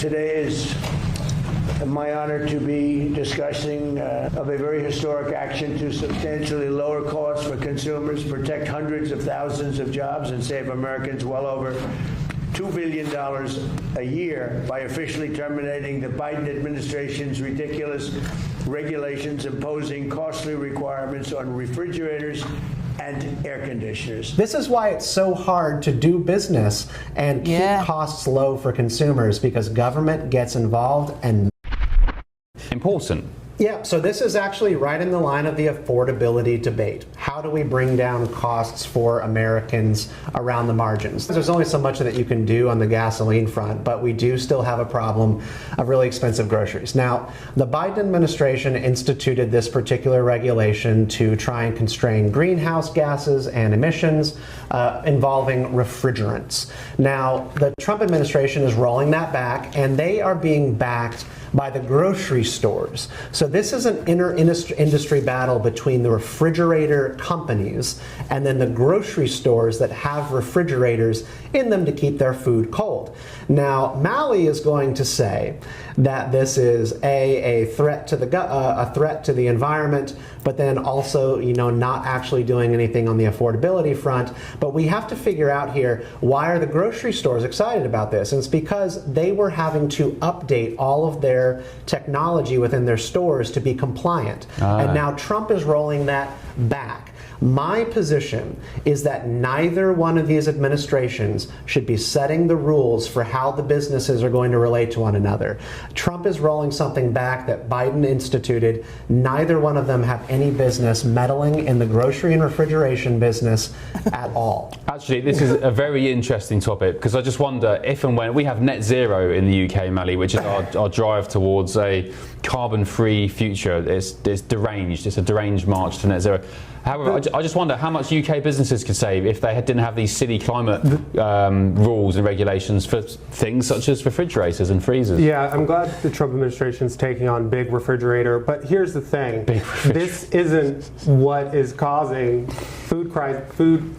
Today is my honor to be discussing of a very historic action to substantially lower costs for consumers, protect hundreds of thousands of jobs, and save Americans well over $2 billion a year by officially terminating the Biden administration's ridiculous regulations imposing costly requirements on refrigerators and air conditioners. This is why it's so hard to do business and keep costs low for consumers, because government gets involved and important. Yeah, so this is actually right in the line of the affordability debate. How do we bring down costs for Americans around the margins? There's only so much that you can do on the gasoline front, but we do still have a problem of really expensive groceries. Now, the Biden administration instituted this particular regulation to try and constrain greenhouse gases and emissions involving refrigerants. Now, the Trump administration is rolling that back, and they are being backed by the grocery stores. So this is an inter-industry battle between the refrigerator companies and then the grocery stores that have refrigerators in them to keep their food cold. Now, Malley is going to say that this is a threat to the environment, but then also, not actually doing anything on the affordability front. But we have to figure out here, why are the grocery stores excited about this? And it's because they were having to update all of their technology within their stores to be compliant. And now Trump is rolling that back. My position is that neither one of these administrations should be setting the rules for how the businesses are going to relate to one another. Trump is rolling something back that Biden instituted. Neither one of them have any business meddling in the grocery and refrigeration business at all. Actually, this is a very interesting topic, because I just wonder if and when we have net zero in the UK, Mally, which is our drive towards a carbon-free future. It's deranged. It's a deranged march to net zero. However, I just wonder how much UK businesses could save if they didn't have these silly climate rules and regulations for things such as refrigerators and freezers. Yeah, I'm glad the Trump administration is taking on big refrigerator, but here's the thing. This isn't what is causing food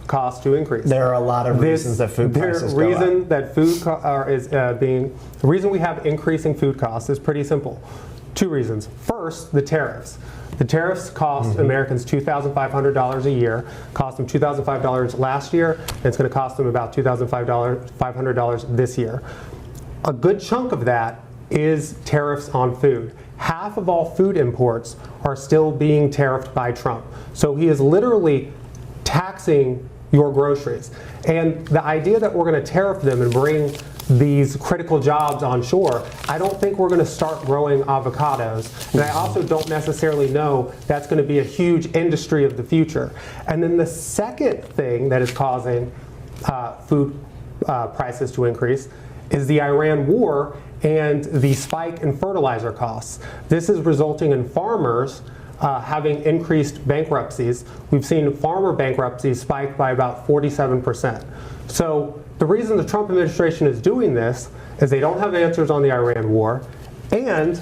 costs to increase. There are a lot of reasons that food prices go up. The reason we have increasing food costs is pretty simple. Two reasons. First, the tariffs. The tariffs cost Americans $2,500 a year, cost them $2,500 last year, and it's going to cost them about $2,500 this year. A good chunk of that is tariffs on food. Half of all food imports are still being tariffed by Trump. So he is literally taxing your groceries. And the idea that we're going to tariff them and bring these critical jobs onshore, I don't think we're going to start growing avocados. And I also don't necessarily know that's going to be a huge industry of the future. And then the second thing that is causing food prices to increase is the Iran war and the spike in fertilizer costs. This is resulting in farmers having increased bankruptcies. We've seen farmer bankruptcies spike by about 47%. So the reason the Trump administration is doing this is they don't have answers on the Iran war, and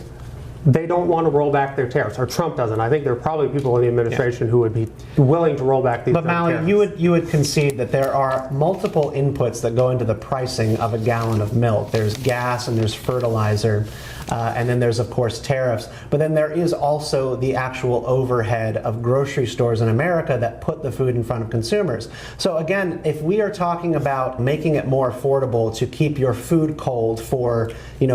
they don't want to roll back their tariffs, or Trump doesn't. I think there are probably people in the administration who would be willing to roll back these tariffs. But Mally, you would concede that there are multiple inputs that go into the pricing of a gallon of milk. There's gas and there's fertilizer, and then there's, of course, tariffs. But then there is also the actual overhead of grocery stores in America that put the food in front of consumers. So again, if we are talking about making it more affordable to keep your food cold for,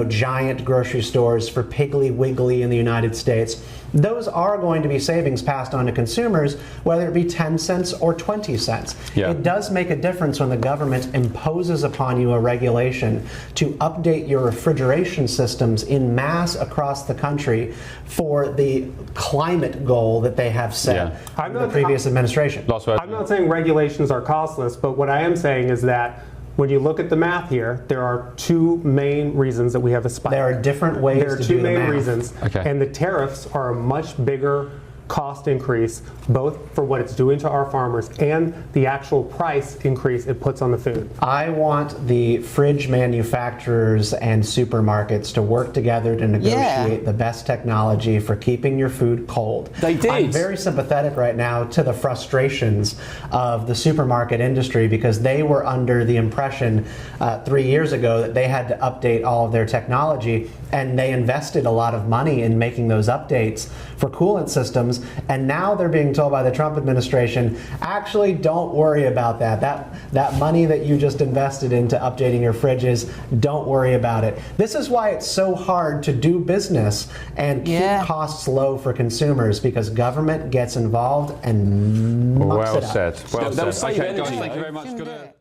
giant grocery stores, for Piggly Wiggly in the United States, those are going to be savings passed on to consumers, whether it be 10 cents or 20 cents. Yeah. It does make a difference when the government imposes upon you a regulation to update your refrigeration systems in mass across the country for the climate goal that they have set in the previous administration. I'm not saying regulations are costless, but what I am saying is that when you look at the math here, there are two main reasons that we have a spike. There are different ways to do the math. There are two main reasons, and the tariffs are a much bigger cost increase, both for what it's doing to our farmers and the actual price increase it puts on the food. I want the fridge manufacturers and supermarkets to work together to negotiate the best technology for keeping your food cold. They did. I'm very sympathetic right now to the frustrations of the supermarket industry because they were under the impression 3 years ago that they had to update all of their technology, and they invested a lot of money in making those updates for coolant systems, and now they're being told by the Trump administration, actually don't worry about that. That money that you just invested into updating your fridges, don't worry about it. This is why it's so hard to do business and keep costs low for consumers, because government gets involved and mucks Well it up. said. Well They'll said. save Okay, energy, guys, thank you though. very much. Good.